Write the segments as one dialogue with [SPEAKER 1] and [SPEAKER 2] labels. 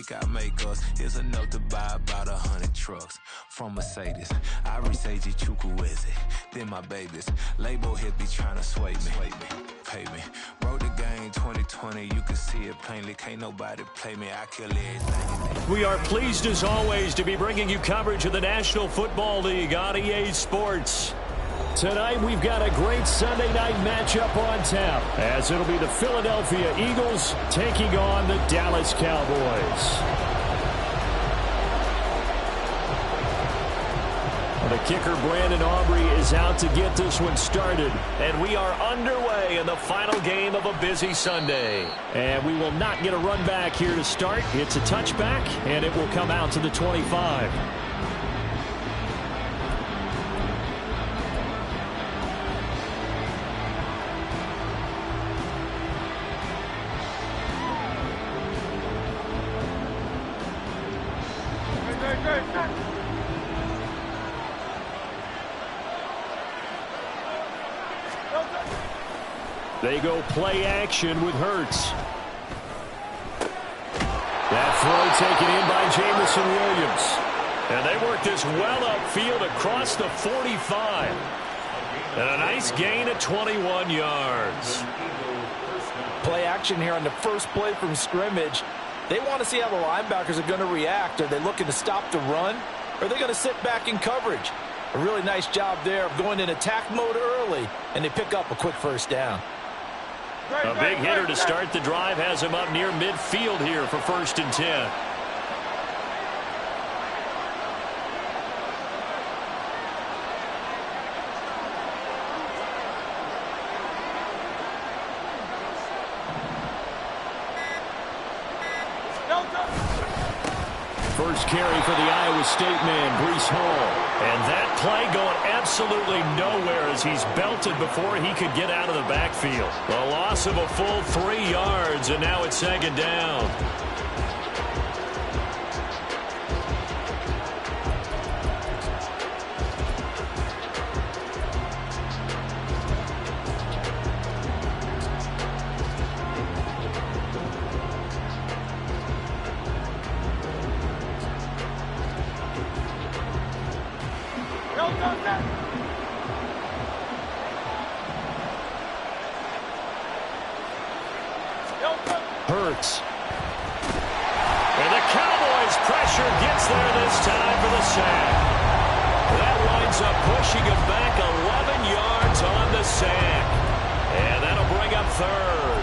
[SPEAKER 1] think I make us. Here's a note to buy about 100 trucks from Mercedes. I Seiji Chukwueze, then my babies. Label hit be trying to sway me, pay me. Wrote the game 2020, you can see it plainly. Can't nobody play me, I kill everything.
[SPEAKER 2] We are pleased as always to be bringing you coverage of the National Football League on EA Sports. Tonight we've got a great Sunday night matchup on tap, as it'll be the Philadelphia Eagles taking on the Dallas Cowboys. The kicker, Brandon Aubrey, is out to get this one started. And we are underway in the final game of a busy Sunday. And we will not get a run back here to start. It's a touchback, and it will come out to the 25. They go play action with Hurts. That throw taken in by Jamison Williams. And they work this well upfield across the 45. And a nice gain of 21 yards.
[SPEAKER 3] Play action here on the first play from scrimmage. They want to see how the linebackers are going to react. Are they looking to stop the run? Or are they going to sit back in coverage? A really nice job there of going in attack mode early, and they pick up a quick first down.
[SPEAKER 2] A big hitter to start the drive has him up near midfield here for 1st and 10. First carry for the Iowa State man, Breece Hall. And that play going absolutely nowhere as he's belted before he could get out of the backfield. A loss of a full 3 yards, and now it's 2nd down. Hurts. And the Cowboys' pressure gets there this time for the sack. That winds up pushing him back 11 yards on the sack. And that'll bring up 3rd.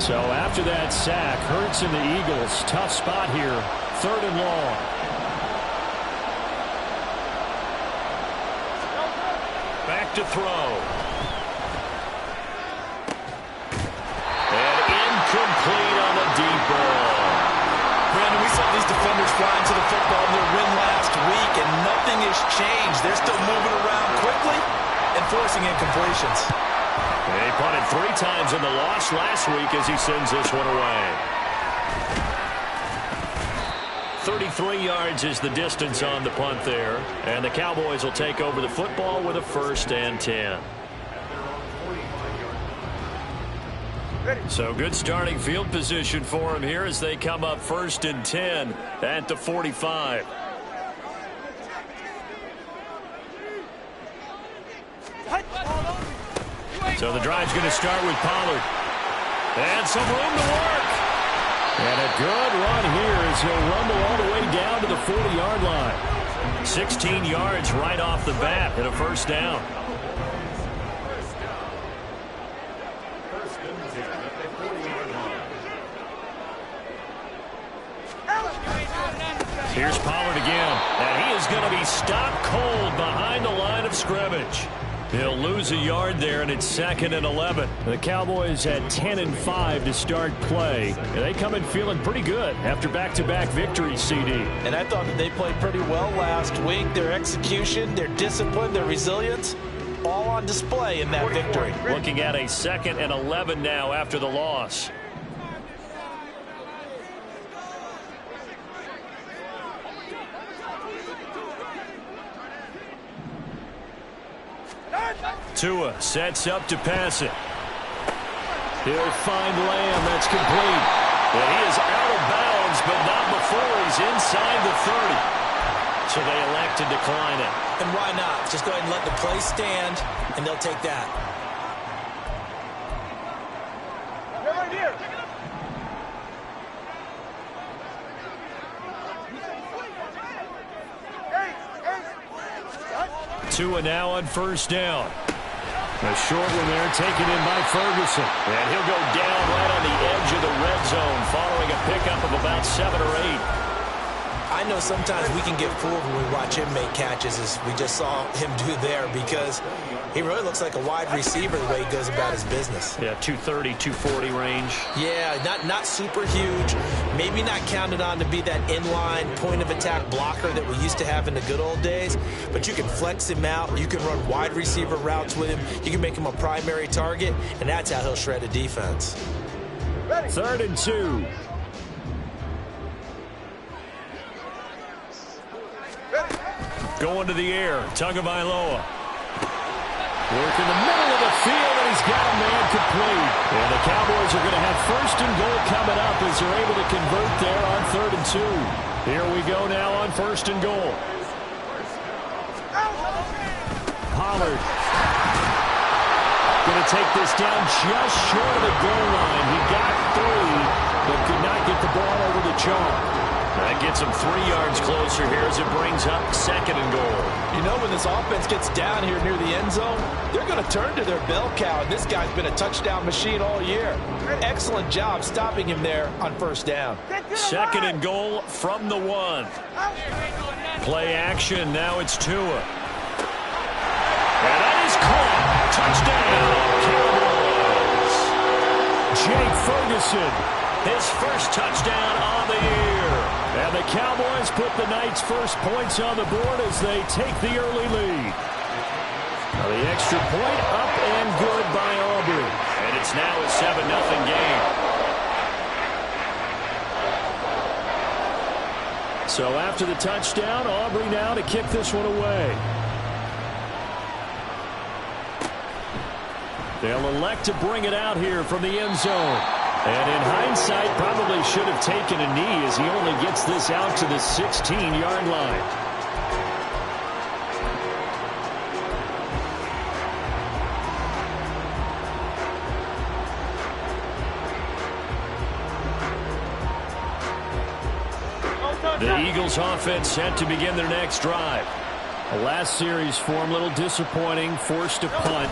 [SPEAKER 2] So after that sack, Hurts and the Eagles, tough spot here, 3rd and long. Back to throw. And incomplete on the deep ball.
[SPEAKER 3] Brandon, we saw these defenders flying to the football in their win last week, and nothing has changed. They're still moving around quickly and forcing incompletions.
[SPEAKER 2] He punted 3 times in the loss last week as he sends this one away. 33 yards is the distance on the punt there. And the Cowboys will take over the football with a 1st and 10. So good starting field position for him here as they come up 1st and 10 at the 45. So the drive's going to start with Pollard. And some room to work. And a good run here as he'll rumble all the way down to the 40-yard line. 16 yards right off the bat and a 1st down. Here's Pollard again. And he is going to be stopped cold behind the line of scrimmage. He'll lose a yard there, and it's 2nd and 11. The Cowboys had 10 and 5 to start play. And they come in feeling pretty good after back-to-back victories, CD.
[SPEAKER 3] And I thought that they played pretty well last week. Their execution, their discipline, their resilience, all on display in that victory.
[SPEAKER 2] Looking at a 2nd and 11 now after the loss. Tua sets up to pass it. He'll find Lamb. That's complete. And he is out of bounds, but not before he's inside the 30. So they elect to decline it.
[SPEAKER 3] And why not? Just go ahead and let the play stand, and they'll take that.
[SPEAKER 4] Right here.
[SPEAKER 2] Tua now on first down. A short one there taken in by Ferguson. And he'll go down right on the edge of the red zone following a pickup of about 7 or 8.
[SPEAKER 3] I know sometimes we can get fooled when we watch him make catches, as we just saw him do there, because he really looks like a wide receiver the way he goes about his business.
[SPEAKER 2] Yeah, 230, 240 range.
[SPEAKER 3] Yeah, not super huge. Maybe not counted on to be that inline point-of-attack blocker that we used to have in the good old days, but you can flex him out. You can run wide receiver routes with him. You can make him a primary target, and that's how he'll shred a defense.
[SPEAKER 2] 3rd and 2. Going to the air, Tagovailoa. Work in the middle of the field, and he's got a man complete. And the Cowboys are going to have 1st and goal coming up as they're able to convert there on 3rd and 2. Here we go now on 1st and goal. Pollard going to take this down just short of the goal line. He got 3, but could not get the ball over the chalk. That gets him 3 yards closer here as it brings up 2nd and goal.
[SPEAKER 3] You know, when this offense gets down here near the end zone, they're going to turn to their bell cow, and this guy's been a touchdown machine all year. Excellent job stopping him there on 1st down.
[SPEAKER 2] 2nd and goal from the 1. Play action. Now it's Tua. And that is caught. Touchdown, Cowboys. Jake Ferguson, his first touchdown on the year. And the Cowboys put the Knights' first points on the board as they take the early lead. Now the extra point up and good by Aubrey. And it's now a 7-0 game. So after the touchdown, Aubrey now to kick this one away. They'll elect to bring it out here from the end zone. And in hindsight, probably should have taken a knee as he only gets this out to the 16-yard line. The Eagles offense set to begin their next drive. The last series for them, a little disappointing, forced a punt.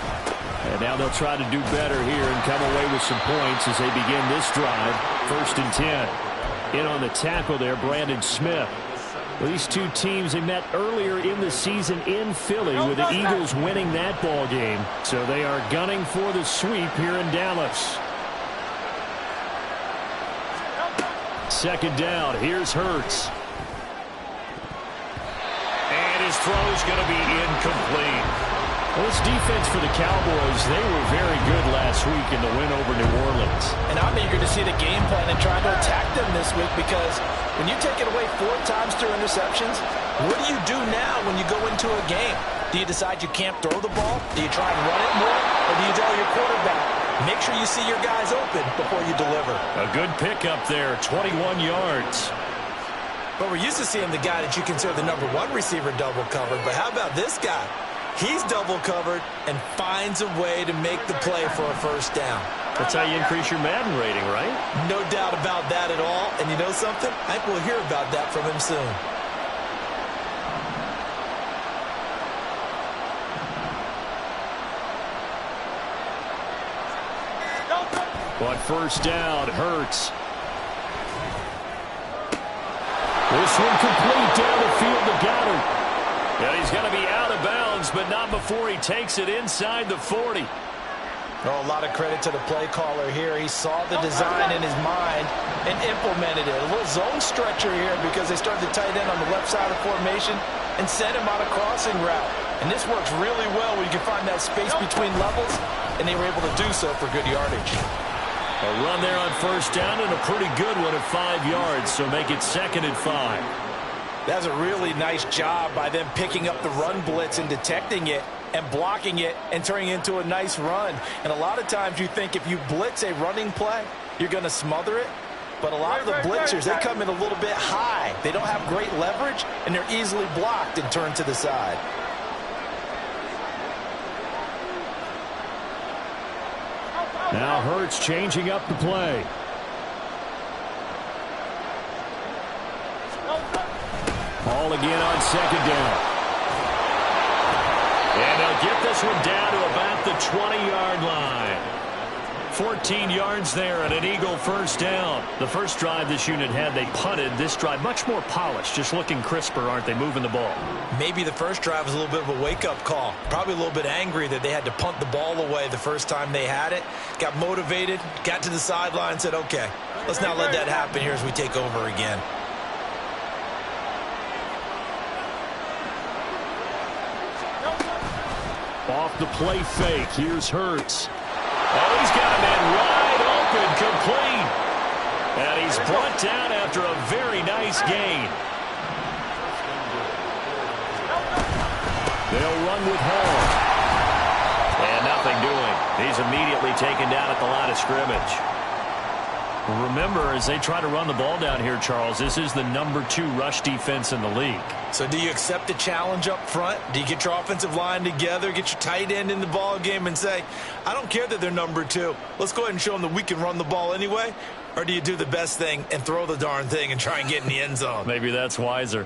[SPEAKER 2] And now they'll try to do better here and come away with some points as they begin this drive. 1st and 10. In on the tackle there, Brandon Smith. Well, these two teams, they met earlier in the season in Philly with the Eagles winning that ball game. So they are gunning for the sweep here in Dallas. 2nd down. Here's Hurts. And his throw is going to be incomplete. Well, this defense for the Cowboys, they were very good last week in the win over New Orleans.
[SPEAKER 3] And I'm eager to see the game plan and try to attack them this week, because when you take it away 4 times through interceptions, what do you do now when you go into a game? Do you decide you can't throw the ball? Do you try and run it more? Or do you tell your quarterback, make sure you see your guys open before you deliver?
[SPEAKER 2] A good pickup there, 21 yards.
[SPEAKER 3] But we're used to seeing the guy that you consider the #1 receiver double covered. But how about this guy? He's double covered and finds a way to make the play for a 1st down.
[SPEAKER 2] That's how you increase your Madden rating, right?
[SPEAKER 3] No doubt about that at all. And you know something? I think we'll hear about that from him soon.
[SPEAKER 2] But 1st down, Hurts. This one complete down the field to Goddard. And he's going to be out of bounds, but not before he takes it inside the 40.
[SPEAKER 3] Oh, a lot of credit to the play caller here. He saw the design in his mind and implemented it. A little zone stretcher here because they started the tight end on the left side of the formation and sent him on a crossing route. And this works really well when you can find that space between levels, and they were able to do so for good yardage.
[SPEAKER 2] A run there on 1st down and a pretty good one at 5 yards, so make it 2nd and 5.
[SPEAKER 3] That's a really nice job by them picking up the run blitz and detecting it and blocking it and turning it into a nice run. And a lot of times you think if you blitz a running play, you're going to smother it. But a lot of the blitzers, they come in a little bit high. They don't have great leverage, and they're easily blocked and turned to the side.
[SPEAKER 2] Now Hurts changing up the play. Ball again on second down. And they'll get this one down to about the 20-yard line. 14 yards there and an Eagle first down. The first drive this unit had, they punted. This drive much more polished, just looking crisper, aren't they, moving the ball?
[SPEAKER 3] Maybe the first drive was a little bit of a wake-up call. Probably a little bit angry that they had to punt the ball away the first time they had it. Got motivated, got to the sideline, said, okay, let's not let that happen here as we take over again.
[SPEAKER 2] Off the play fake, here's Hurts. Oh, he's got a man wide open, complete. And he's brought down after a very nice gain. They'll run with Hall. And nothing doing. He's immediately taken down at the line of scrimmage. Remember, as they try to run the ball down here, Charles, this is the #2 rush defense in the league.
[SPEAKER 3] So do you accept the challenge up front? Do you get your offensive line together, get your tight end in the ball game and say, I don't care that they're #2. Let's go ahead and show them that we can run the ball anyway? Or do you do the best thing and throw the darn thing and try and get in the end zone?
[SPEAKER 2] Maybe that's wiser.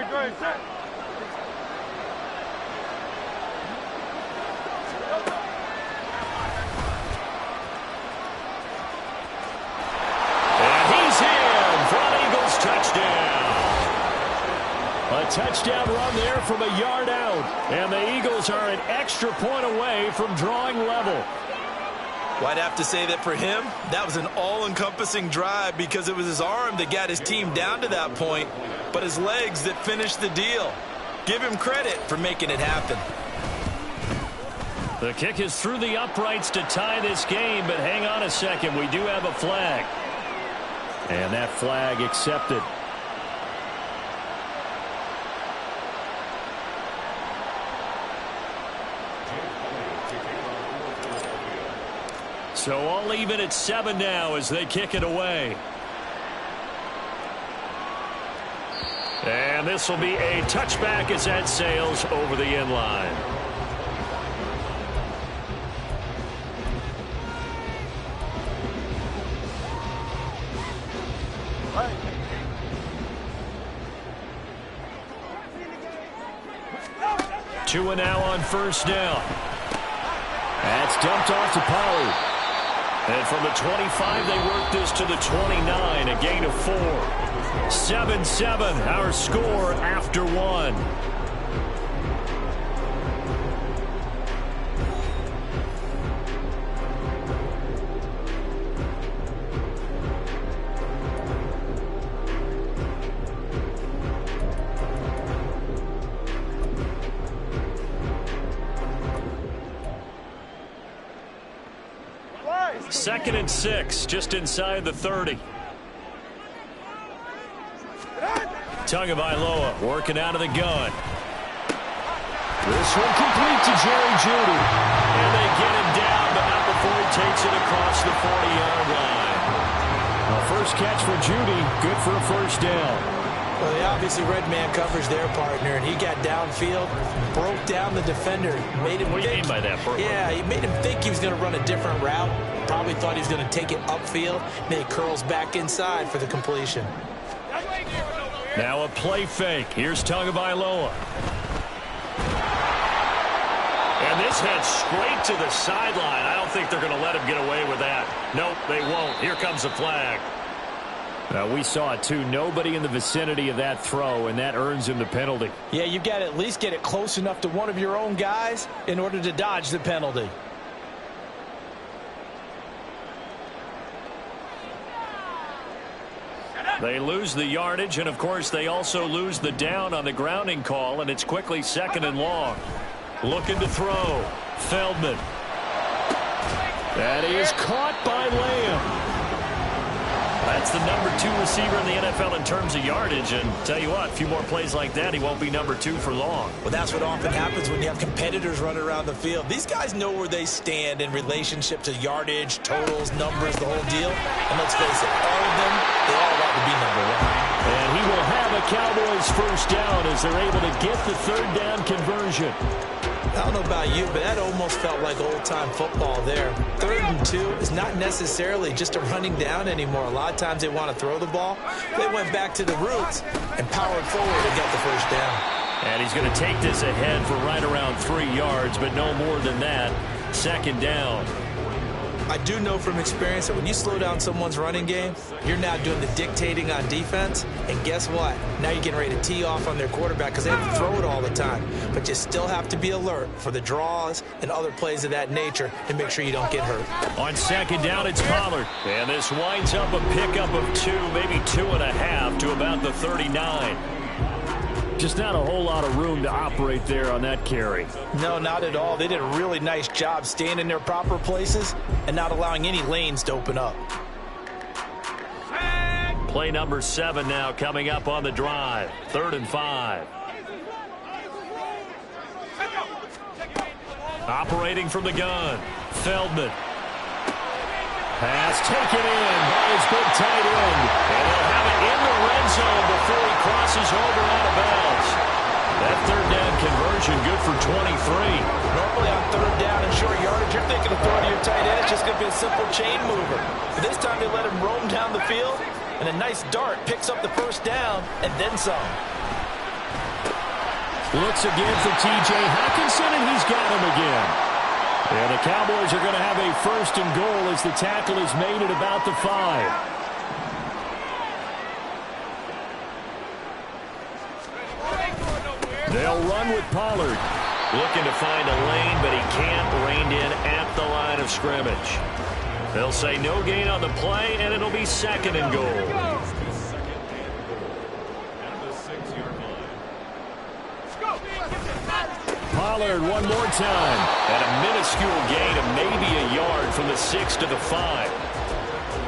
[SPEAKER 4] Great, set.
[SPEAKER 2] And he's in for an Eagles touchdown. A touchdown run there from a yard out. And the Eagles are an extra point away from drawing level.
[SPEAKER 3] Well, I'd have to say that for him, that was an all-encompassing drive because it was his arm that got his team down to that point, but his legs that finished the deal. Give him credit for making it happen.
[SPEAKER 2] The kick is through the uprights to tie this game, but hang on a second. We do have a flag. And that flag accepted. So all even at 7 now as they kick it away. And this will be a touchback as that sails over the end line. Two and now on first down. That's dumped off to Pollard. And from the 25, they work this to the 29, a gain of 4. 7-7, our score after 1. Second and 6, just inside the 30. Tagovailoa working out of the gun. This one complete to Jerry Jeudy. And they get him down, but not before he takes it across the 40-yard line. Now, first catch for Jeudy, good for a first down.
[SPEAKER 3] Well, they obviously red man coverage their partner, and he got downfield, broke down the defender. Made him
[SPEAKER 2] what do you mean by that, Bert?
[SPEAKER 3] Yeah, he made him think he was going to run a different route. Probably thought he was going to take it upfield. Then he curls back inside for the completion.
[SPEAKER 2] Now a play fake. Here's Tagovailoa. And this heads straight to the sideline. I don't think they're going to let him get away with that. Nope, they won't. Here comes the flag. We saw it too. Nobody in the vicinity of that throw, and that earns him the penalty.
[SPEAKER 3] Yeah, you've got to at least get it close enough to one of your own guys in order to dodge the penalty.
[SPEAKER 2] They lose the yardage, and of course they also lose the down on the grounding call, and it's quickly 2nd and long. Looking to throw. Feldman. That is caught by Lamb. That's the number 2 receiver in the NFL in terms of yardage, and tell you what, a few more plays like that, he won't be number 2 for long.
[SPEAKER 3] Well, that's what often happens when you have competitors running around the field. These guys know where they stand in relationship to yardage, totals, numbers, the whole deal. And let's face it, all of them, they all want to be number 1.
[SPEAKER 2] And he will have a Cowboys first down as they're able to get the 3rd down conversion.
[SPEAKER 3] I don't know about you, but that almost felt like old-time football there. 3rd and 2 is not necessarily just a running down anymore. A lot of times they want to throw the ball. They went back to the roots and powered forward and got the first down.
[SPEAKER 2] And he's going to take this ahead for right around 3 yards, but no more than that. 2nd down.
[SPEAKER 3] I do know from experience that when you slow down someone's running game, you're now doing the dictating on defense. And guess what? Now you're getting ready to tee off on their quarterback because they have to throw it all the time. But you still have to be alert for the draws and other plays of that nature to make sure you don't get hurt.
[SPEAKER 2] On 2nd down, it's Pollard. And this winds up a pickup of 2, maybe 2.5 to about the 39. Just not a whole lot of room to operate there on that carry.
[SPEAKER 3] No, not at all. They did a really nice job staying in their proper places and not allowing any lanes to open up.
[SPEAKER 2] Play number 7 now coming up on the drive. 3rd and 5. Operating from the gun. Feldman. Pass taken in by his big tight end. And they'll have it in the red zone before he crosses over out of bounds. That 3rd down conversion good for 23.
[SPEAKER 3] Normally on 3rd down and short yardage, you're thinking of throwing to your tight end. It's just going to be a simple chain mover. But this time they let him roam down the field, and a nice dart picks up the first down and then some.
[SPEAKER 2] Looks again for T.J. Hockenson, and he's got him again. And the Cowboys are going to have a 1st and goal as the tackle is made at about the 5. They'll run with Pollard. Looking to find a lane, but he can't. Reined in at the line of scrimmage. They'll say no gain on the play, and it'll be 2nd and goal. Pollard one more time. And a minuscule gain of maybe a yard from the 6 to the 5.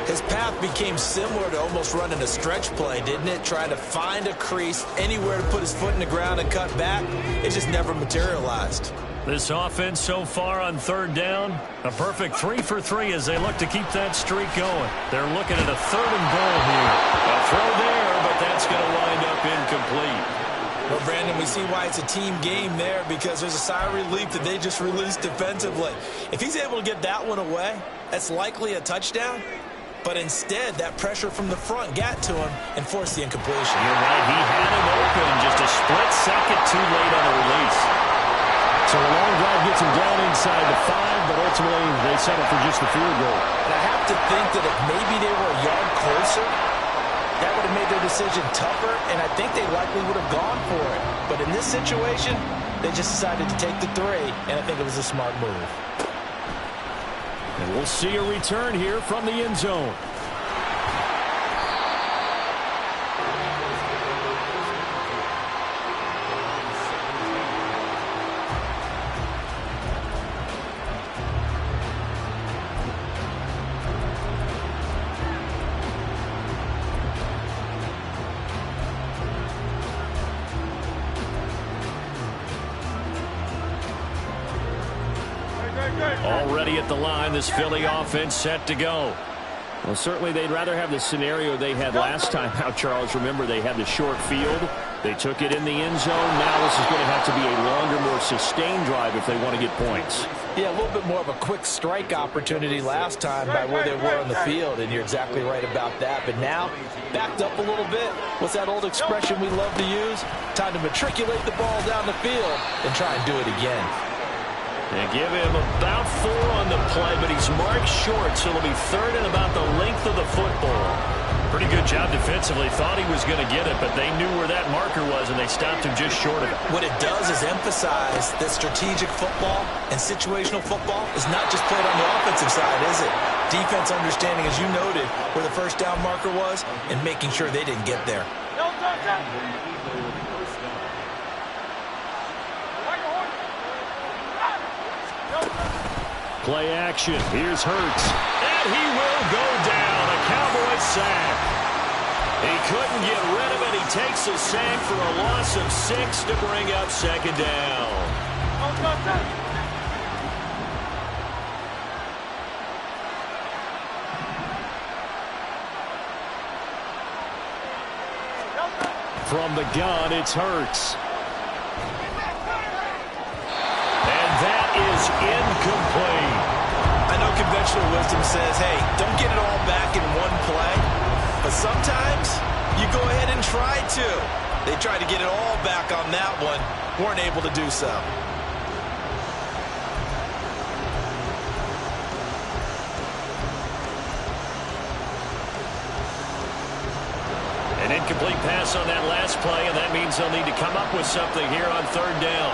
[SPEAKER 3] His path became similar to almost running a stretch play, didn't it? Trying to find a crease, anywhere to put his foot in the ground and cut back. It just never materialized.
[SPEAKER 2] This offense so far on 3rd down, a perfect 3 for 3 as they look to keep that streak going. They're looking at a 3rd and goal here. A throw there, but that's going to wind up incomplete.
[SPEAKER 3] Well, Brandon, we see why it's a team game there because there's a sigh of relief that they just released defensively. If he's able to get that one away, that's likely a touchdown. But instead, that pressure from the front got to him and forced the incompletion.
[SPEAKER 2] You're right. He had him open. Just a split second too late on the release. So a long drive gets him down inside the 5, but ultimately they settle for just the field goal.
[SPEAKER 3] And I have to think that if maybe they were a yard closer, that would have made their decision tougher, and I think they likely would have gone for it. But in this situation, they just decided to take the 3, and I think it was a smart move.
[SPEAKER 2] And we'll see a return here from the end zone. Already at the line, this Philly offense set to go. Well, certainly they'd rather have the scenario they had last time out, Charles. Remember, they had the short field. They took it in the end zone. Now this is going to have to be a longer, more sustained drive if they want to get points.
[SPEAKER 3] Yeah, a little bit more of a quick strike opportunity last time by where they were on the field, and you're exactly right about that. But now, backed up a little bit. What's that old expression we love to use? Time to matriculate the ball down the field and try and do it again.
[SPEAKER 2] They give him about 4 on the play, but he's marked short, so it'll be third and about the length of the football. Pretty good job defensively. Thought he was going to get it, but they knew where that marker was, and they stopped him just short of it.
[SPEAKER 3] What it does is emphasize that strategic football and situational football is not just played on the offensive side, is it? Defense understanding, as you noted, where the first down marker was and making sure they didn't get there.
[SPEAKER 2] Play action. Here's Hurts. And he will go down. A Cowboys sack. He couldn't get rid of it. He takes a sack for a loss of 6 to bring up second down. From the gun, it's Hurts. And that is incomplete.
[SPEAKER 3] I know conventional wisdom says, hey, don't get it all back in one play. But sometimes you go ahead and try to. They tried to get it all back on that one. Weren't able to do so.
[SPEAKER 2] An incomplete pass on that last play, and that means they'll need to come up with something here on third down.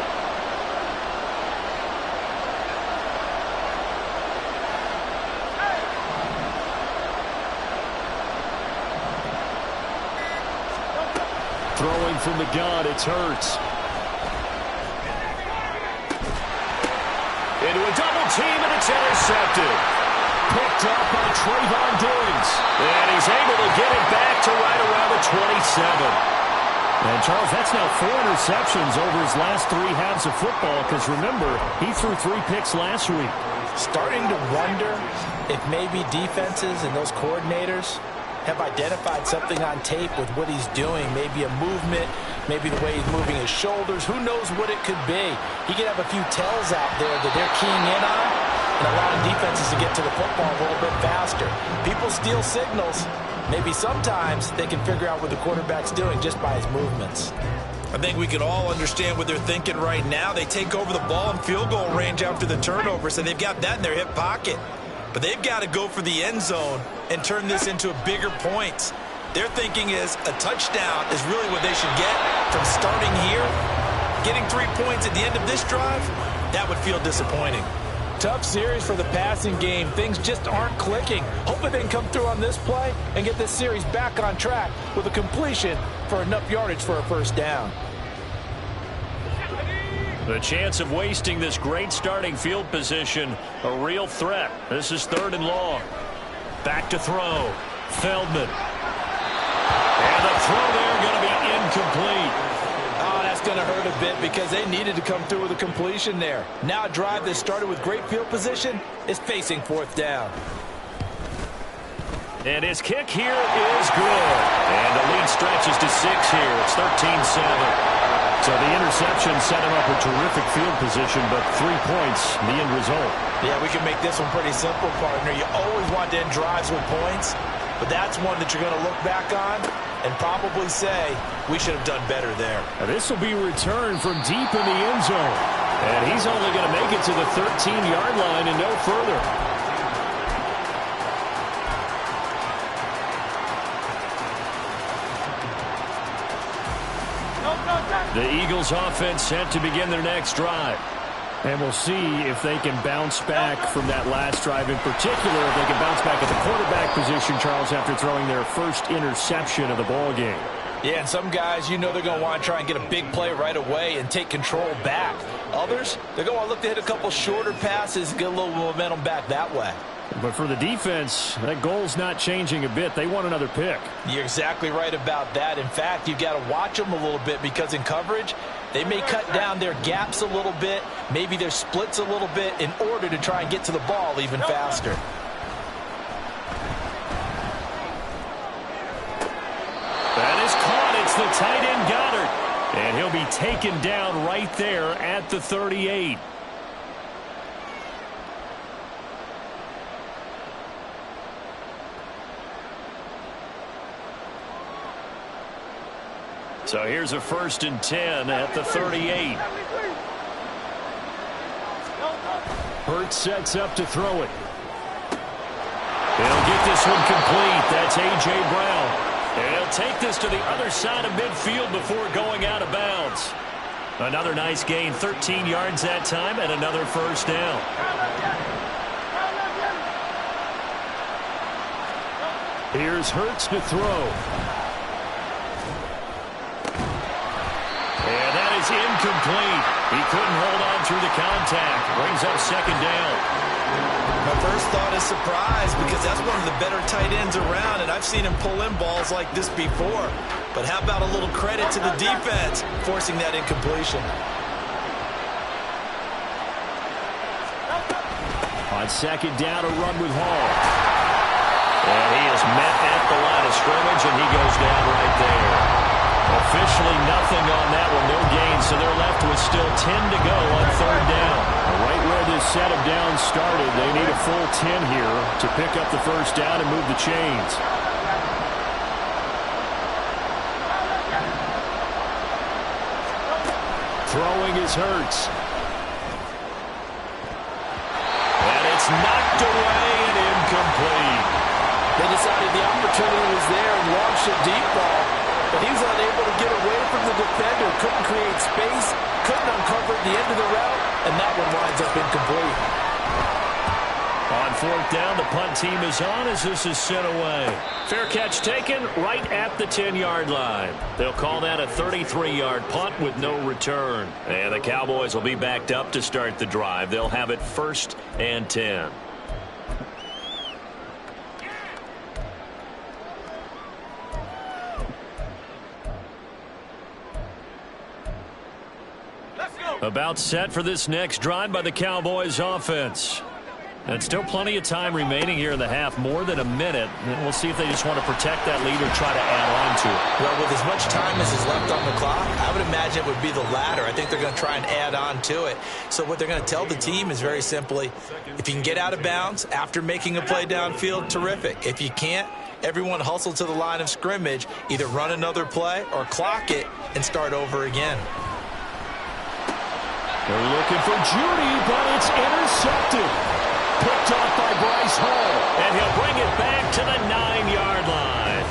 [SPEAKER 2] Throwing from the gun, it's Hurts. Into a double team, and it's intercepted. Picked up by Trayvon Diggs. And he's able to get it back to right around the 27. And, Charles, that's now 4 interceptions over his last 3 halves of football, because, remember, he threw 3 picks last week.
[SPEAKER 3] Starting to wonder if maybe defenses and those coordinators have identified something on tape with what he's doing. Maybe a movement, maybe the way he's moving his shoulders. Who knows what it could be? He could have a few tells out there that they're keying in on and allowing defenses to get to the football a little bit faster. People steal signals. Maybe sometimes they can figure out what the quarterback's doing just by his movements. I think we can all understand what they're thinking right now. They take over the ball in field goal range after the turnover, so they've got that in their hip pocket. But they've got to go for the end zone and turn this into a bigger point. Their thinking is a touchdown is really what they should get from starting here. Getting 3 points at the end of this drive, that would feel disappointing. Tough series for the passing game. Things just aren't clicking. Hopefully they can come through on this play and get this series back on track with a completion for enough yardage for a first down.
[SPEAKER 2] The chance of wasting this great starting field position, a real threat. This is 3rd and long. Back to throw. Feldman. And the throw there going to be incomplete.
[SPEAKER 3] Oh, that's going to hurt a bit because they needed to come through with a completion there. Now a drive that started with great field position is facing 4th down.
[SPEAKER 2] And his kick here is good. And the lead stretches to 6 here. It's 13-7. So the interception set him up a terrific field position, but 3 points, the end result.
[SPEAKER 3] Yeah, we can make this one pretty simple, partner. You always want to end drives with points, but that's one that you're going to look back on and probably say, we should have done better there.
[SPEAKER 2] Now this will be returned from deep in the end zone. And he's only going to make it to the 13-yard line and no further. The Eagles offense set to begin their next drive. And we'll see if they can bounce back from that last drive in particular, if they can bounce back at the quarterback position, Charles, after throwing their first interception of the ball game.
[SPEAKER 3] Yeah, and some guys, you know they're going to want to try and get a big play right away and take control back. Others, they're going to want to look to hit a couple shorter passes, get a little momentum back that way.
[SPEAKER 2] But for the defense, that goal's not changing a bit. They want another pick.
[SPEAKER 3] You're exactly right about that. In fact, you've got to watch them a little bit because in coverage, they may cut down their gaps a little bit, maybe their splits a little bit in order to try and get to the ball even faster.
[SPEAKER 2] That is caught. It's the tight end Goddard. And he'll be taken down right there at the 38. So here's a 1st and 10 at the 38. Hurts sets up to throw it. He'll get this one complete. That's A.J. Brown. And he'll take this to the other side of midfield before going out of bounds. Another nice gain, 13 yards that time, and another 1st down. Here's Hurts to throw. And that is incomplete. He couldn't hold on through the contact. Brings up 2nd down.
[SPEAKER 3] My first thought is surprise, because that's one of the better tight ends around, and I've seen him pull in balls like this before. But how about a little credit to the defense forcing that incompletion?
[SPEAKER 2] On 2nd down, a run with Hall. And he is met at the line of scrimmage, and he goes down right there. Officially nothing on that one, no gain, so they're left with still 10 to go on 3rd down. Right where this set of downs started, they need a full 10 here to pick up the 1st down and move the chains. Throwing is Hurts. And it's knocked away and incomplete.
[SPEAKER 3] They decided the opportunity was there and launched a deep ball, but he was unable to get away from the defender, couldn't create space, couldn't uncover the end of the route, and that one winds up incomplete.
[SPEAKER 2] On 4th down, the punt team is on as this is sent away. Fair catch taken right at the 10-yard line. They'll call that a 33-yard punt with no return. And the Cowboys will be backed up to start the drive. They'll have it 1st and 10. About set for this next drive by the Cowboys offense. And still plenty of time remaining here in the half, more than a minute. And we'll see if they just want to protect that lead or try to add on to it.
[SPEAKER 3] Well, with as much time as is left on the clock, I would imagine it would be the latter. I think they're going to try and add on to it. So what they're going to tell the team is very simply, if you can get out of bounds after making a play downfield, terrific. If you can't, everyone hustle to the line of scrimmage, either run another play or clock it and start over again.
[SPEAKER 2] They're looking for Judy, but it's intercepted. Picked off by Bryce Hall. And he'll bring it back to the 9-yard line.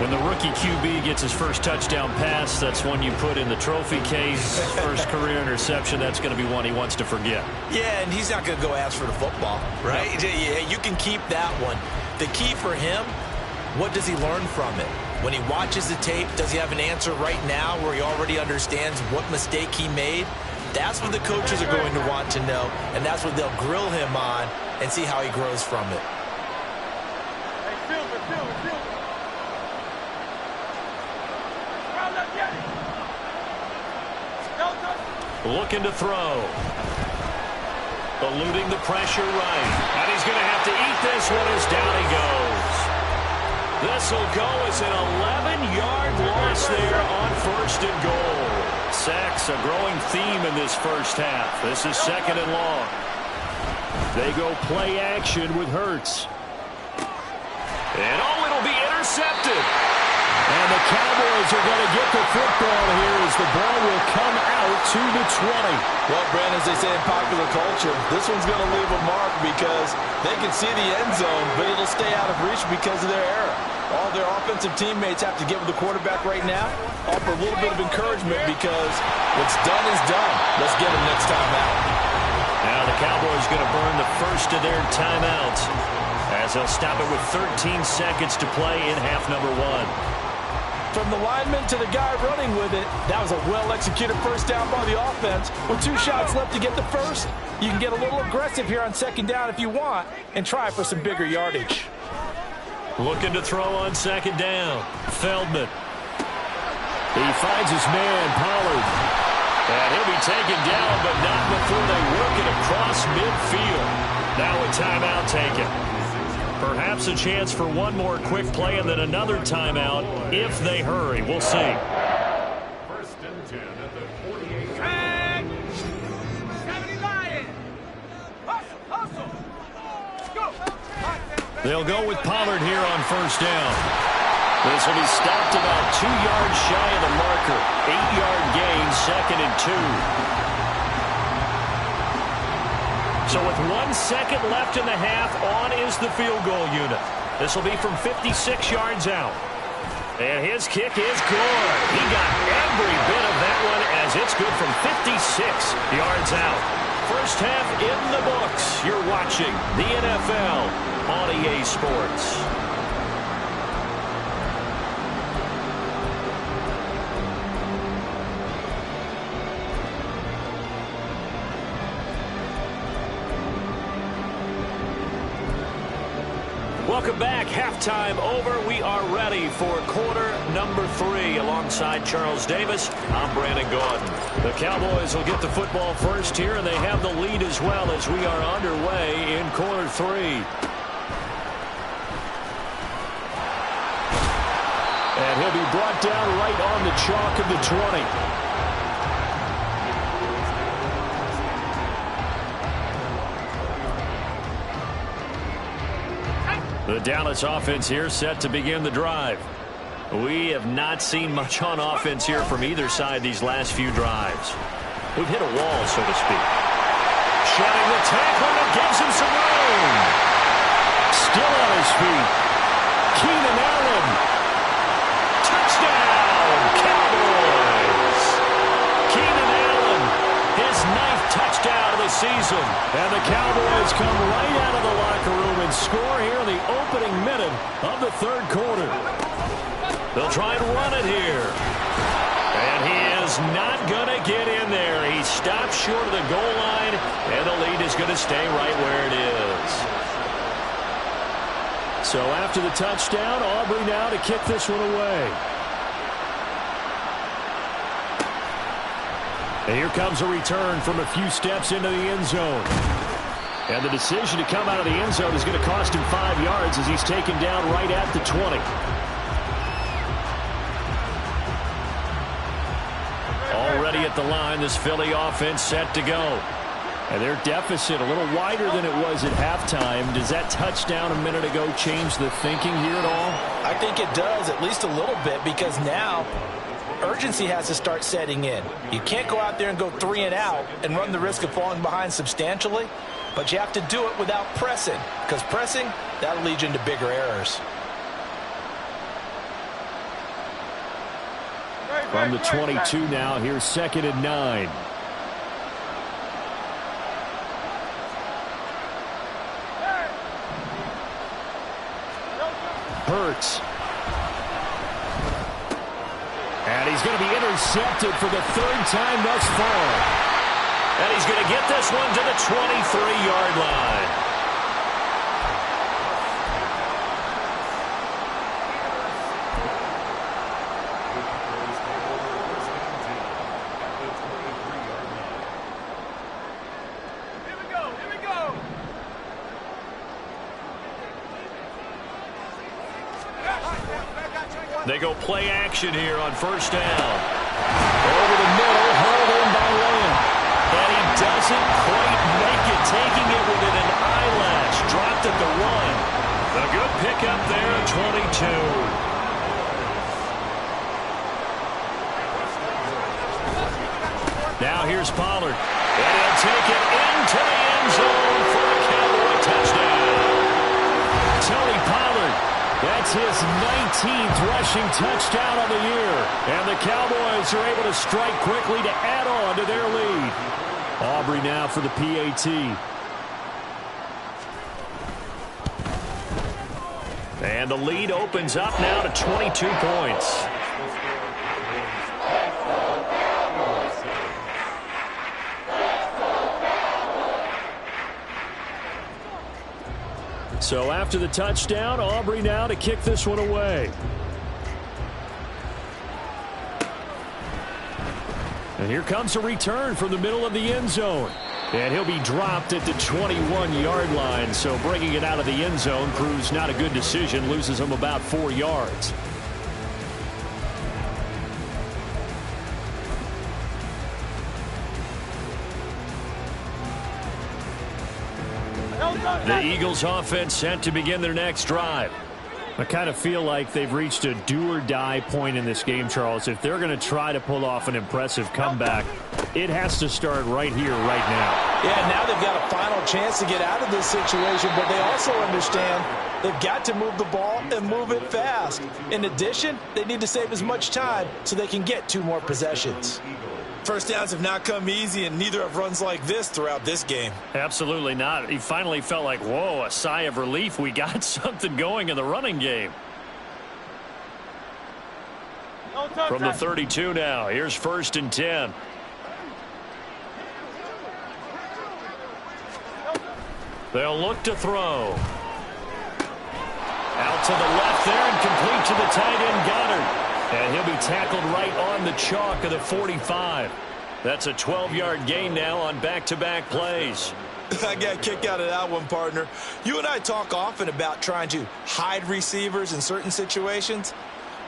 [SPEAKER 2] When the rookie QB gets his first touchdown pass, that's one you put in the trophy case. First career interception, that's going to be one he wants to forget.
[SPEAKER 3] Yeah, and he's not going to go ask for the football, right? Yeah, you can keep that one. The key for him, what does he learn from it? When he watches the tape, does he have an answer right now where he already understands what mistake he made? That's what the coaches are going to want to know, and that's what they'll grill him on and see how he grows from it.
[SPEAKER 2] Looking to throw. Eluding the pressure right. And he's going to have to eat this one as down he goes. This will go as an 11-yard loss there on 1st and goal. Sacks, a growing theme in this first half. This is 2nd and long. They go play action with Hurts. And it'll be intercepted. And the Cowboys are going to get the football here as the ball will come out to the 20.
[SPEAKER 3] Well, Brandon, as they say in popular culture, this one's going to leave a mark because they can see the end zone, but it'll stay out of reach because of their error. All their offensive teammates have to get with the quarterback right now, offer a little bit of encouragement because what's done is done. Let's get them next time out.
[SPEAKER 2] Now the Cowboys going to burn the first of their timeouts as they'll stop it with 13 seconds to play in half number 1.
[SPEAKER 3] From the lineman to the guy running with it, that was a well-executed first down by the offense. With 2 shots left to get the first, you can get a little aggressive here on 2nd down if you want and try for some bigger yardage.
[SPEAKER 2] Looking to throw on 2nd down. Feldman. He finds his man, Pollard. And he'll be taken down, but not before they work it across midfield. Now a timeout taken. Perhaps a chance for one more quick play and then another timeout if they hurry. We'll see.
[SPEAKER 5] First and 10 at the 48.
[SPEAKER 4] Tag! 70 Lions! Hustle, hustle! Go!
[SPEAKER 2] They'll go with Pollard here on first down. This will be stopped about 2 yards shy of the marker. 8-yard gain, 2nd and 2. So with 1 second left in the half, on is the field goal unit. This will be from 56 yards out. And his kick is good. He got every bit of that one as it's good from 56 yards out. First half in the books. You're watching the NFL on EA Sports. Welcome back. Halftime over. We are ready for quarter number 3 alongside Charles Davis. I'm Brandon Gaudin. The Cowboys will get the football first here, and they have the lead as well as we are underway in quarter 3. And he'll be brought down right on the chalk of the 20. The Dallas offense here set to begin the drive. We have not seen much on offense here from either side these last few drives. We've hit a wall, so to speak. Shedding the tackle, and it gives him some room. Still on his feet. Keenan Allen. Touchdown, Cowboys. Keenan Allen, his 9th touchdown of the season. And the Cowboys come right out of the locker room and score here in the opening minute of the 3rd quarter. They'll try and run it here. And he is not going to get in there. He stops short of the goal line, and the lead is going to stay right where it is. So after the touchdown, Aubrey now to kick this one away. And here comes a return from a few steps into the end zone. And the decision to come out of the end zone is going to cost him 5 yards as he's taken down right at the 20. Already at the line, this Philly offense set to go. And their deficit a little wider than it was at halftime. Does that touchdown a minute ago change the thinking here at all?
[SPEAKER 3] I think it does, at least a little bit, because now urgency has to start setting in. You can't go out there and go 3 and out and run the risk of falling behind substantially, but you have to do it without pressing, because pressing, that'll lead you into bigger errors.
[SPEAKER 2] From the 22 now, here's 2nd and 9. Hurts. And he's going to be intercepted for the 3rd time thus far. And he's going to get this one to the 23-yard line. They go play action here on first down. Over the middle, hauled in by Lamb. And he doesn't quite make it, taking it within an eyelash. Dropped at the 1. A good pickup there at 22. Now here's Pollard. And he'll take it into the end zone for a Cowboy touchdown. Tony Pollard. That's his 19th rushing touchdown of the year. And the Cowboys are able to strike quickly to add on to their lead. Aubrey now for the PAT. And the lead opens up now to 22 points. So after the touchdown, Aubrey now to kick this one away. And here comes a return from the middle of the end zone. And he'll be dropped at the 21-yard line. So bringing it out of the end zone proves not a good decision. Loses him about 4 yards. The Eagles offense set to begin their next drive. I kind of feel like they've reached a do-or-die point in this game, Charles. If they're going to try to pull off an impressive comeback, it has to start right here, right now.
[SPEAKER 3] Yeah, now they've got a final chance to get out of this situation, but they also understand they've got to move the ball and move it fast. In addition, they need to save as much time so they can get 2 more possessions. First downs have not come easy, and neither have runs like this throughout this game.
[SPEAKER 2] Absolutely not. He finally felt like, whoa, a sigh of relief. We got something going in the running game. From the 32 now, here's 1st and 10. They'll look to throw. Out to the left there and complete to the tight end, Goddard. And he'll be tackled right on the chalk of the 45. That's a 12-yard gain now on back-to-back plays.
[SPEAKER 3] I got a kick out of that one, partner. You and I talk often about trying to hide receivers in certain situations,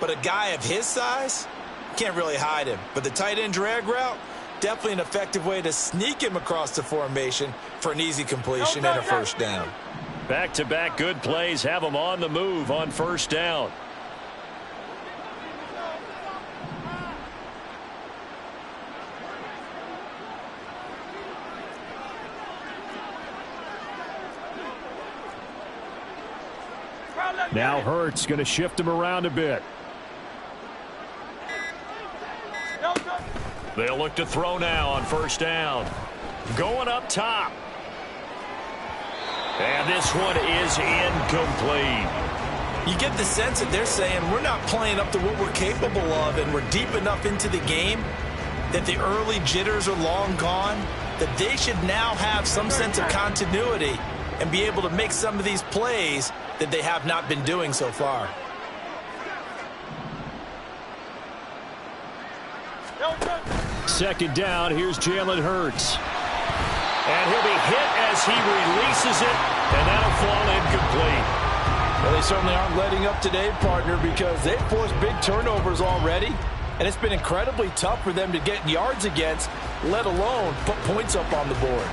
[SPEAKER 3] but a guy of his size can't really hide him. But the tight end drag route, definitely an effective way to sneak him across the formation for an easy completion and a first down.
[SPEAKER 2] Back-to-back good plays have him on the move on first down. Now Hurts going to shift him around a bit. They'll look to throw now on first down. Going up top. And this one is incomplete.
[SPEAKER 3] You get the sense that they're saying we're not playing up to what we're capable of, and we're deep enough into the game that the early jitters are long gone, that they should now have some sense of continuity and be able to make some of these plays that they have not been doing so far.
[SPEAKER 2] Second down, here's Jalen Hurts. And he'll be hit as he releases it, and that'll fall incomplete.
[SPEAKER 3] Well, they certainly aren't letting up today, partner, because they've forced big turnovers already, and it's been incredibly tough for them to get yards against, let alone put points up on the board.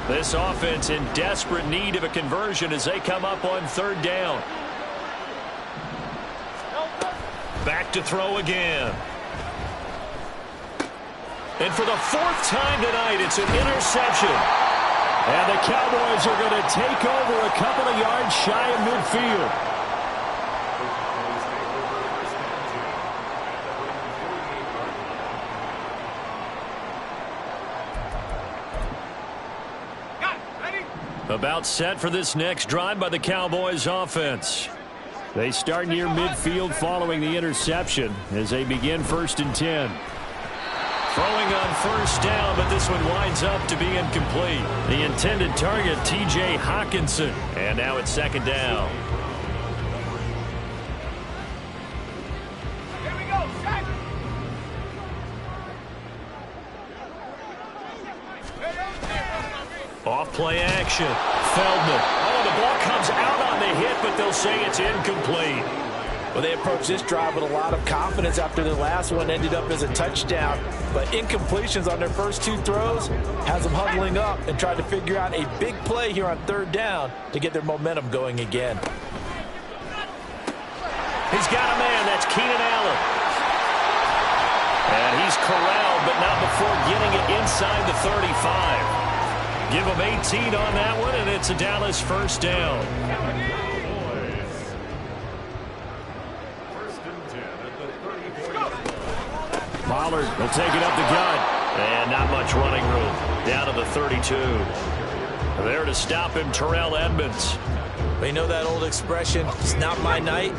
[SPEAKER 2] This offense in desperate need of a conversion as they come up on third down. Back to throw again. And for the 4th time tonight, it's an interception. And the Cowboys are going to take over a couple of yards shy of midfield. About set for this next drive by the Cowboys offense. They start near midfield following the interception as they begin 1st and 10. Throwing on first down, but this one winds up to be incomplete. The intended target, T.J. Hockenson. And now it's 2nd down.
[SPEAKER 4] Here we go, set.
[SPEAKER 2] Off play action. Feldman. Oh, the ball comes out on the hit, but they'll say it's incomplete.
[SPEAKER 3] Well, they approached this drive with a lot of confidence after the last one ended up as a touchdown. But incompletions on their first 2 throws has them huddling up and trying to figure out a big play here on 3rd down to get their momentum going again.
[SPEAKER 2] He's got a man. That's Keenan Allen. And he's corralled, but not before getting it inside the 35. Give him 18 on that one, and it's a Dallas first down. Pollard will take it up the gut. And not much running room. Down to the 32. There to stop him, Terrell Edmunds.
[SPEAKER 3] But you know that old expression, it's not my night?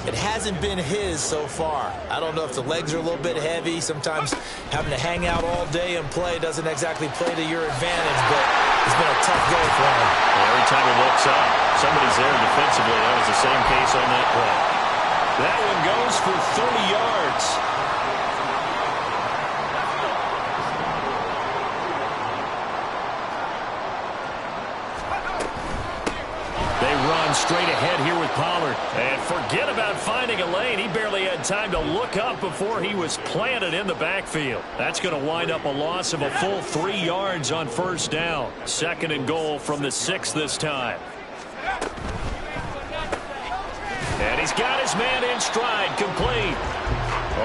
[SPEAKER 3] It hasn't been his so far. I don't know if the legs are a little bit heavy. Sometimes having to hang out all day and play doesn't exactly play to your advantage, but it's been a tough go for him.
[SPEAKER 2] Every time he looks up, somebody's there defensively. That was the same case on that play. That one goes for 30 yards. They run straight ahead here with Pollard. And forget about finding a lane. He barely had time to look up before he was planted in the backfield. That's going to wind up a loss of a full 3 yards on first down. 2nd and goal from the 6 this time. And he's got his man in stride, complete.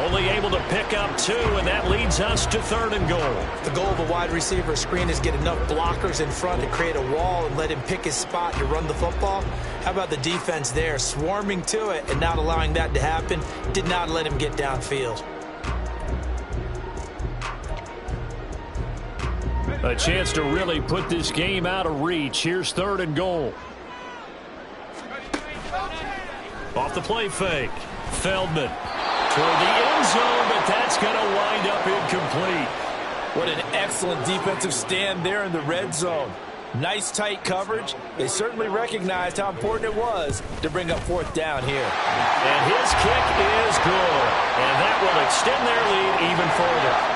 [SPEAKER 2] Only able to pick up 2, and that leads us to 3rd and goal.
[SPEAKER 3] The goal of a wide receiver screen is get enough blockers in front to create a wall and let him pick his spot to run the football. How about the defense there, swarming to it and not allowing that to happen? Did not let him get downfield.
[SPEAKER 2] A chance to really put this game out of reach. Here's 3rd and goal. Off the play fake. Feldman toward the end zone, but that's going to wind up incomplete.
[SPEAKER 3] What an excellent defensive stand there in the red zone. Nice tight coverage. They certainly recognized how important it was to bring up 4th down here.
[SPEAKER 2] And his kick is good. And that will extend their lead even further.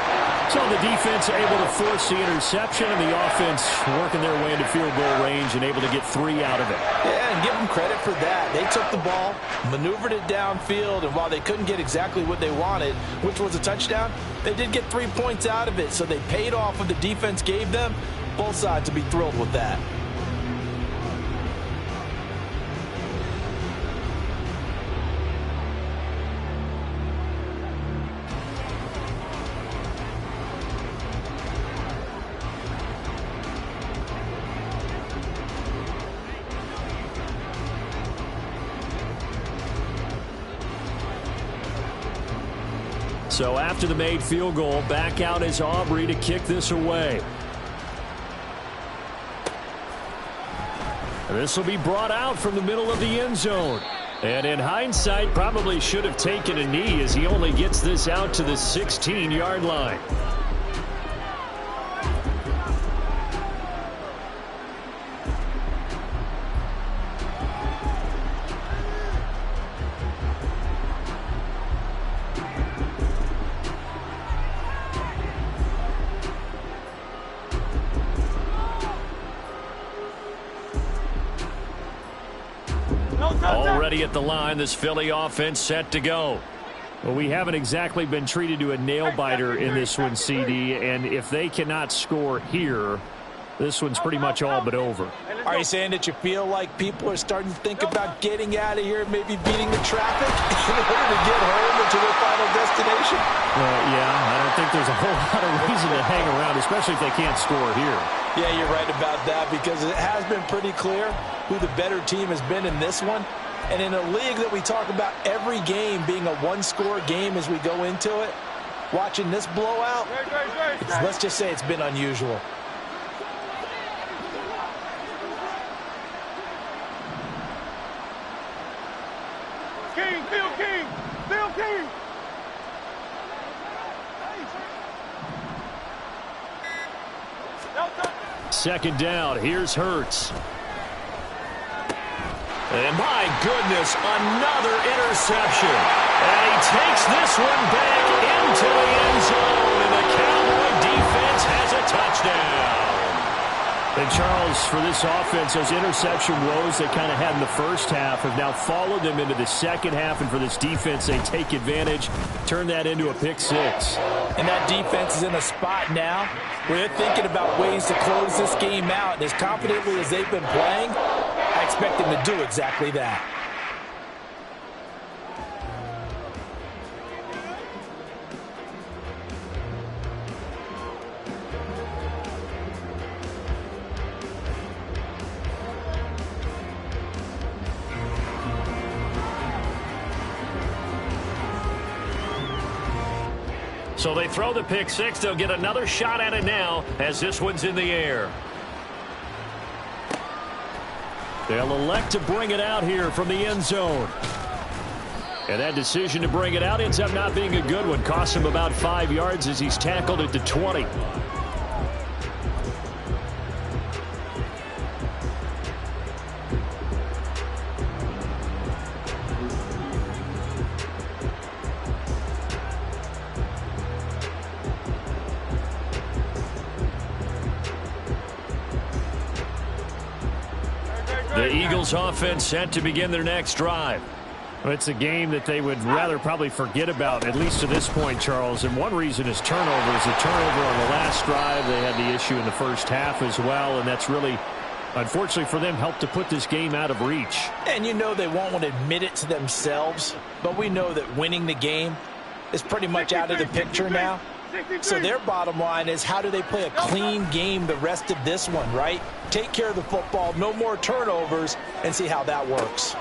[SPEAKER 2] So the defense able to force the interception, and the offense working their way into field goal range and able to get 3 out of it.
[SPEAKER 3] Yeah, and give them credit for that. They took the ball, maneuvered it downfield, and while they couldn't get exactly what they wanted, which was a touchdown, they did get 3 points out of it, so they paid off what the defense gave them. Both sides to be thrilled with that.
[SPEAKER 2] So after the made field goal, back out is Aubrey to kick this away. And this will be brought out from the middle of the end zone. And in hindsight, probably should have taken a knee as he only gets this out to the 16-yard line. Already at the line, this Philly offense set to go. Well, we haven't exactly been treated to a nail-biter in this one, CD, and if they cannot score here, this one's pretty much all but over.
[SPEAKER 3] Are you saying that you feel like people are starting to think about getting out of here, maybe beating the traffic in order to get home or to their final destination?
[SPEAKER 2] Yeah, I don't think there's a whole lot of reason to hang around, especially if they can't score here.
[SPEAKER 3] Yeah, you're right about that, because it has been pretty clear who the better team has been in this one. And in a league that we talk about every game being a one-score game as we go into it, watching this blowout, let's just say it's been unusual.
[SPEAKER 4] King, Phil King, Phil King.
[SPEAKER 2] Second down, here's Hurts. And my goodness, another interception. And he takes this one back into the end zone, and the Cowboy defense has a touchdown. And Charles, for this offense, those interception woes they kind of had in the first half have now followed them into the second half, and for this defense, they take advantage, turn that into a pick six.
[SPEAKER 3] And that defense is in a spot now where they're thinking about ways to close this game out, and as confidently as they've been playing, I expect them to do exactly that.
[SPEAKER 2] So they throw the pick six. They'll get another shot at it now as this one's in the air. They'll elect to bring it out here from the end zone. And that decision to bring it out ends up not being a good one. Costs him about 5 yards as he's tackled at the 20. The Eagles offense set to begin their next drive. Well, it's a game that they would rather probably forget about, at least to this point, Charles. And one reason is turnovers. The turnover on the last drive, they had the issue in the first half as well, and that's really, unfortunately for them, helped to put this game out of reach.
[SPEAKER 3] And you know they won't want to admit it to themselves, but we know that winning the game is pretty much out of the picture now. So their bottom line is, how do they play a clean game the rest of this one, right? Take care of the football, no more turnovers, and see how that works.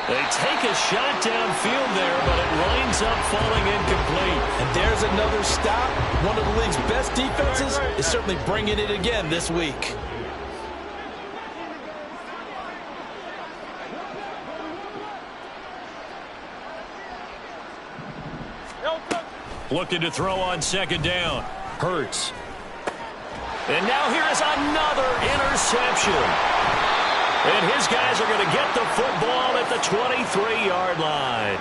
[SPEAKER 2] They take a shot downfield there, but it winds up falling incomplete.
[SPEAKER 3] And there's another stop. One of the league's best defenses is certainly bringing it again this week.
[SPEAKER 2] Looking to throw on second down. Hurts. And now here is another interception. And his guys are going to get the football at the 23-yard line.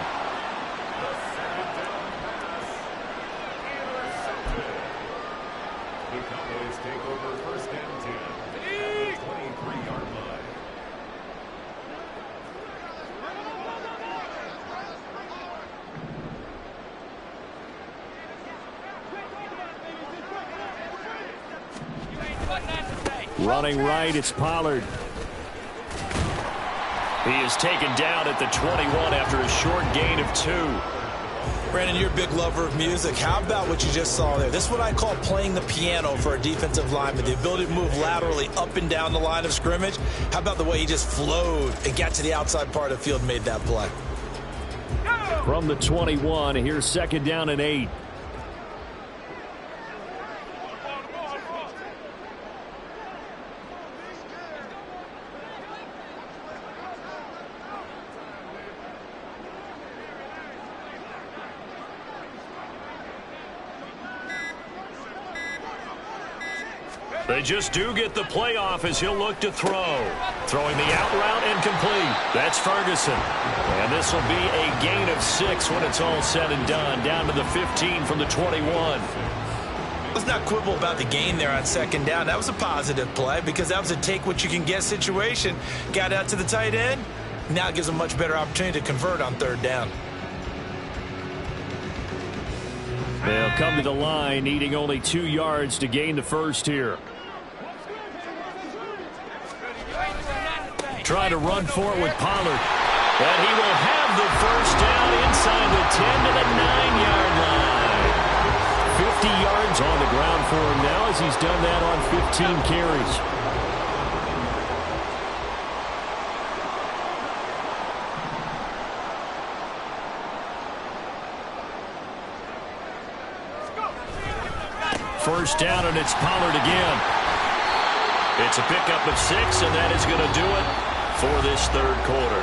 [SPEAKER 5] The Cowboys take over first and 10 at the 23-yard line.
[SPEAKER 2] Running right, it's Pollard. He is taken down at the 21 after a short gain of 2.
[SPEAKER 3] Brandon, you're a big lover of music. How about what you just saw there? This is what I call playing the piano for a defensive lineman. The ability to move laterally up and down the line of scrimmage. How about the way he just flowed and got to the outside part of the field and made that play?
[SPEAKER 2] From the 21, here's second down and 8. They just do get the playoff as he'll look to throw. Throwing the out route incomplete. That's Ferguson. And this will be a gain of 6 when it's all said and done. Down to the 15 from the 21.
[SPEAKER 3] Let's not quibble about the gain there on second down. That was a positive play because that was a take-what-you-can-get situation. Got out to the tight end. Now it gives a much better opportunity to convert on third down.
[SPEAKER 2] They'll come to the line, needing only 2 yards to gain the first here. Try to run for it with Pollard. And he will have the first down inside the 10 to the 9-yard line. 50 yards on the ground for him now as he's done that on 15 carries. First down, and it's Pollard again. It's a pickup of 6, and that is going to do it for this third quarter.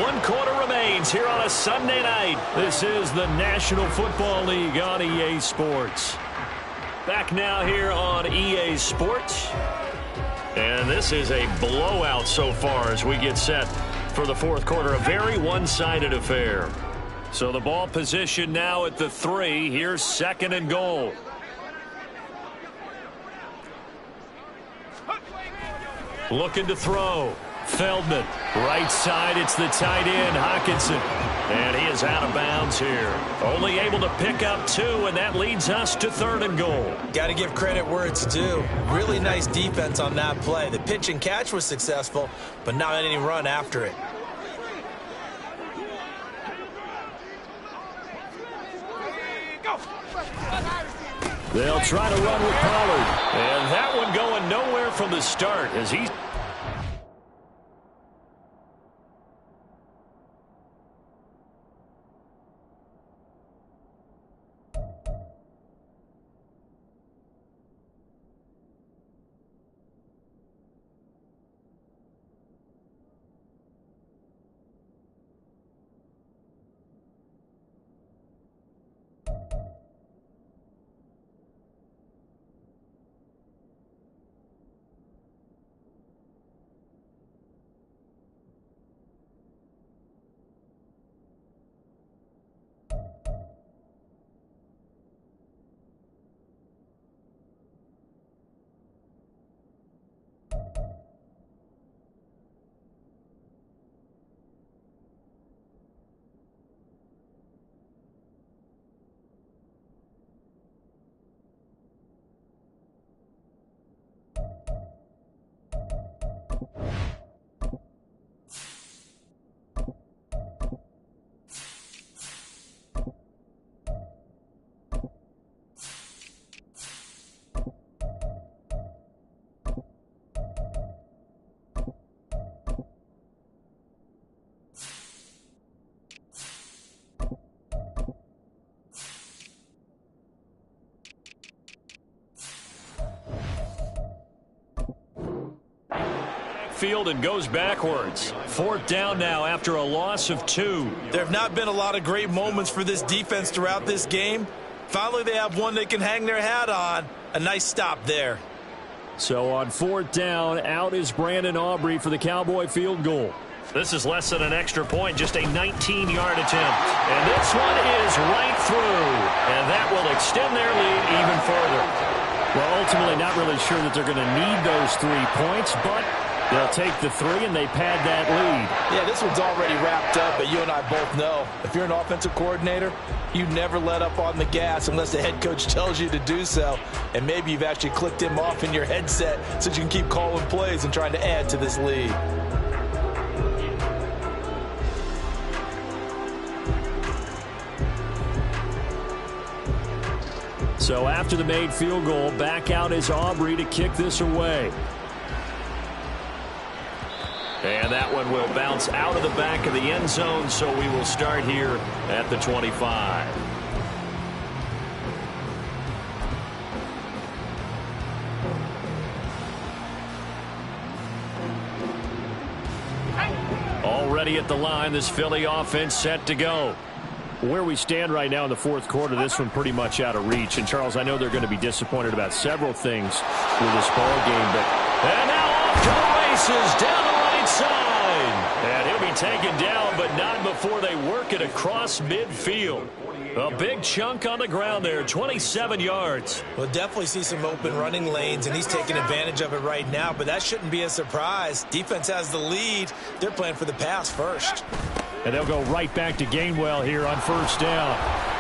[SPEAKER 2] 1 quarter remains here on a Sunday night. This is the National Football League on EA Sports. Back now here on EA Sports. And this is a blowout so far as we get set for the fourth quarter. A very one-sided affair. So the ball position now at the 3. Here's second and goal. Looking to throw. Feldman. Right side, it's the tight end, Hockenson. And he is out of bounds here. Only able to pick up 2, and that leads us to third and goal.
[SPEAKER 3] Got to give credit where it's due. Really nice defense on that play. The pitch and catch was successful, but not any run after it.
[SPEAKER 2] They'll try to run with Pollard. And that one going nowhere from the start as he's... midfield and goes backwards. 4th down now after a loss of 2.
[SPEAKER 3] There have not been a lot of great moments for this defense throughout this game. Finally, they have one they can hang their hat on. A nice stop there.
[SPEAKER 2] So on 4th down, out is Brandon Aubrey for the Cowboy field goal. This is less than an extra point, just a 19-yard attempt. And this one is right through. And that will extend their lead even further. Well, ultimately, not really sure that they're going to need those 3 points, but they'll take the 3 and they pad that lead.
[SPEAKER 3] Yeah, this one's already wrapped up, but you and I both know if you're an offensive coordinator, you never let up on the gas unless the head coach tells you to do so. And maybe you've actually clicked him off in your headset so you can keep calling plays and trying to add to this lead.
[SPEAKER 2] So after the made field goal, back out is Aubrey to kick this away. And that one will bounce out of the back of the end zone, so we will start here at the 25. Already at the line, this Philly offense set to go. Where we stand right now in the 4th quarter, this one pretty much out of reach. And, Charles, I know they're going to be disappointed about several things with this ball game. And now off to the races down the right side. And he'll be taken down, but not before they work it across midfield. A big chunk on the ground there, 27 yards.
[SPEAKER 3] We'll definitely see some open running lanes, and he's taking advantage of it right now. But that shouldn't be a surprise. Defense has the lead. They're playing for the pass first.
[SPEAKER 2] And they'll go right back to Gainwell here on 1st down.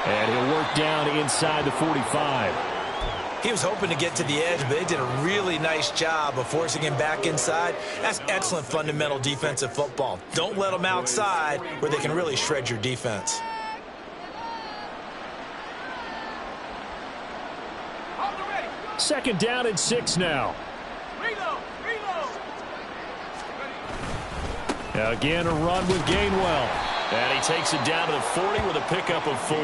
[SPEAKER 2] And he'll work down inside the 45.
[SPEAKER 3] He was hoping to get to the edge, but they did a really nice job of forcing him back inside. That's excellent fundamental defensive football. Don't let them outside where they can really shred your defense.
[SPEAKER 2] Second down and 6 now. Again, a run with Gainwell. And he takes it down to the 40 with a pickup of 4.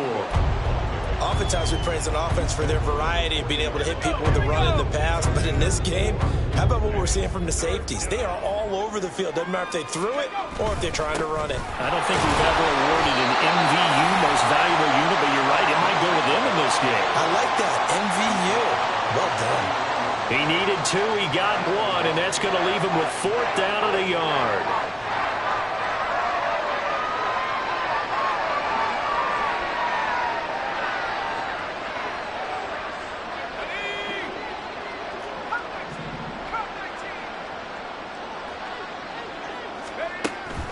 [SPEAKER 3] Oftentimes we praise an offense for their variety of being able to hit people with the run and the pass. But in this game, how about what we're seeing from the safeties? They are all over the field. Doesn't matter if they threw it or if they're trying to run it.
[SPEAKER 2] I don't think we've ever awarded an MVU, most valuable unit, but you're right. It might go with them in this game.
[SPEAKER 3] I like that. MVU. Well done.
[SPEAKER 2] He needed 2. He got 1, and that's going to leave him with 4th down at a yard.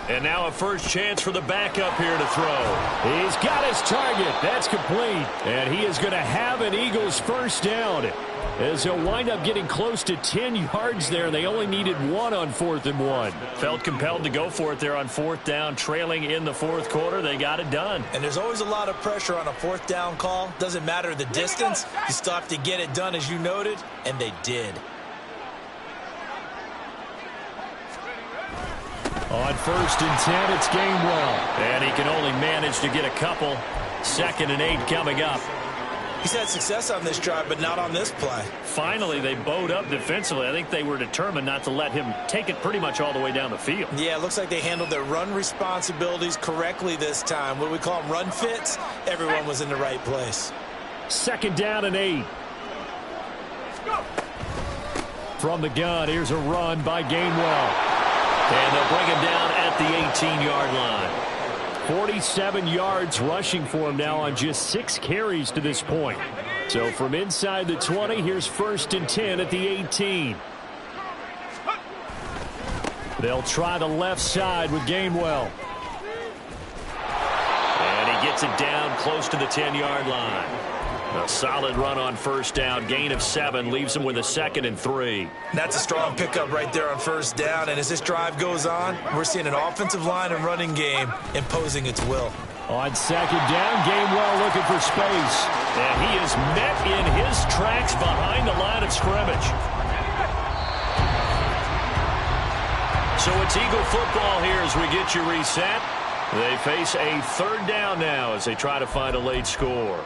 [SPEAKER 2] And now a first chance for the backup here to throw. He's got his target. That's complete. And he is going to have an Eagles first down as he'll wind up getting close to 10 yards there. They only needed 1 on 4th and 1. Felt compelled to go for it there on 4th down, trailing in the 4th quarter. They got it done.
[SPEAKER 3] And there's always a lot of pressure on a 4th down call. Doesn't matter the distance. You still have to get it done, as you noted, and they did.
[SPEAKER 2] On 1st and 10, it's Gainwell. And he can only manage to get a couple. 2nd and 8 coming up.
[SPEAKER 3] He's had success on this drive, but not on this play.
[SPEAKER 2] Finally, they bowed up defensively. I think they were determined not to let him take it pretty much all the way down the field.
[SPEAKER 3] Yeah, it looks like they handled their run responsibilities correctly this time. What we call them run fits, everyone was in the right place.
[SPEAKER 2] 2nd down and 8. From the gun, here's a run by Gainwell. And they'll bring him down at the 18-yard line. 47 yards rushing for him now on just 6 carries to this point. So from inside the 20, here's 1st and 10 at the 18. They'll try the left side with Gainwell. And he gets it down close to the 10-yard line. A solid run on 1st down. Gain of 7 leaves him with a 2nd and 3.
[SPEAKER 3] That's a strong pickup right there on 1st down. And as this drive goes on, we're seeing an offensive line and running game imposing its will.
[SPEAKER 2] On 2nd down, Gainwell looking for space. And he is met in his tracks behind the line of scrimmage. So it's Eagle football here as we get you reset. They face a 3rd down now as they try to find a late score.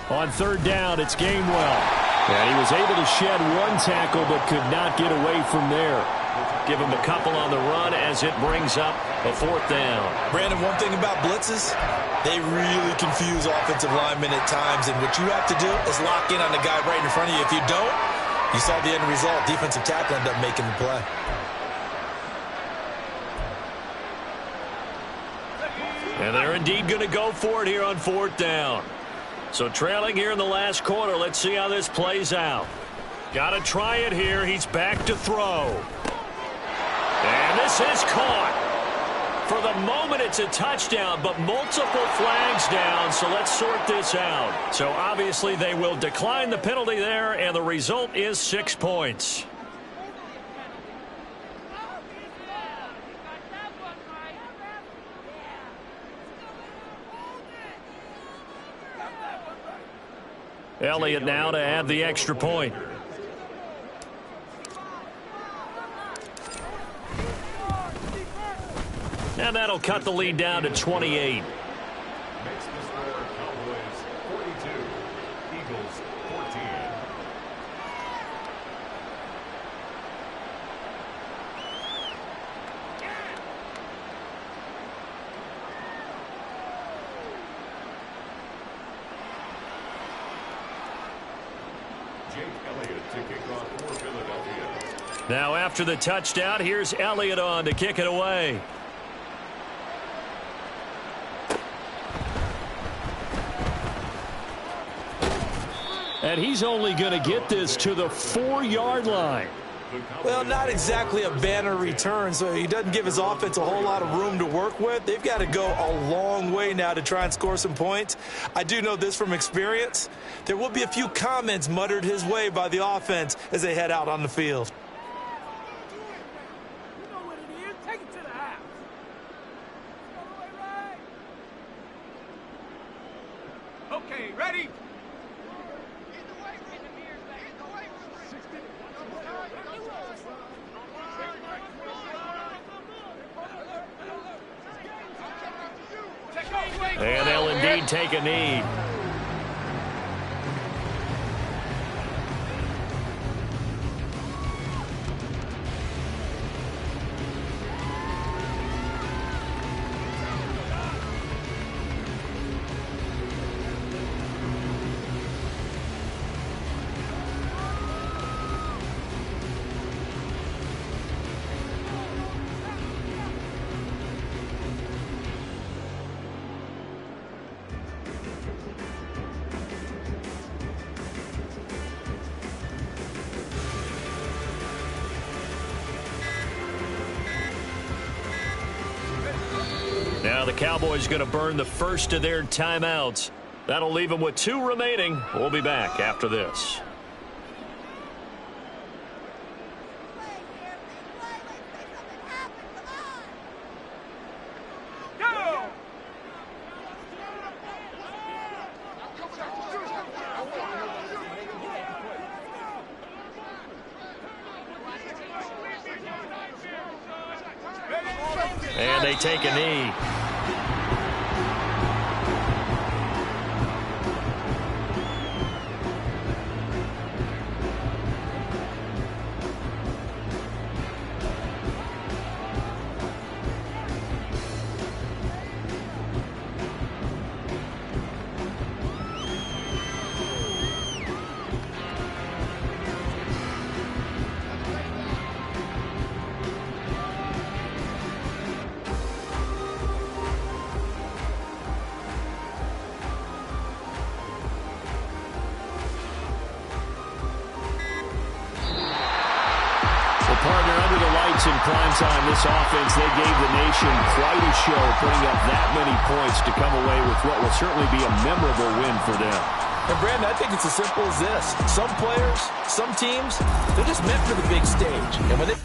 [SPEAKER 2] On third down, it's Gainwell. And he was able to shed one tackle but could not get away from there. Give him a couple on the run as it brings up a fourth down.
[SPEAKER 3] Brandon, one thing about blitzes, they really confuse offensive linemen at times, and what you have to do is lock in on the guy right in front of you. If you don't, you saw the end result. Defensive tackle ended up making the play.
[SPEAKER 2] And they're indeed going to go for it here on fourth down. So trailing here in the last quarter. Let's see how this plays out. Got to try it here. He's back to throw. And this is caught. For the moment, it's a touchdown, but multiple flags down, so let's sort this out. So obviously they will decline the penalty there, and the result is 6 points. Elliott now to add the extra point. And that'll cut the lead down to 28.
[SPEAKER 5] Makes the score Cowboys 42, Eagles 14. Jake Elliott to kick off for Philadelphia.
[SPEAKER 2] Now after the touchdown, here's Elliott on to kick it away. And he's only going to get this to the 4-yard line.
[SPEAKER 3] Well, not exactly a banner return, so he doesn't give his offense a whole lot of room to work with. They've got to go a long way now to try and score some points. I do know this from experience. There will be a few comments muttered his way by the offense as they head out on the field.
[SPEAKER 4] Okay, ready?
[SPEAKER 2] And they'll indeed take a knee. Now the Cowboys going to burn the first of their timeouts. That'll leave them with 2 remaining. We'll be back after this. And they take a knee. Partner, under the lights in prime time, this offense, they gave the nation quite a show, putting up that many points to come away with what will certainly be a memorable win for them.
[SPEAKER 3] And, Brandon, I think it's as simple as this. Some players, some teams, they're just meant for the big stage. And when they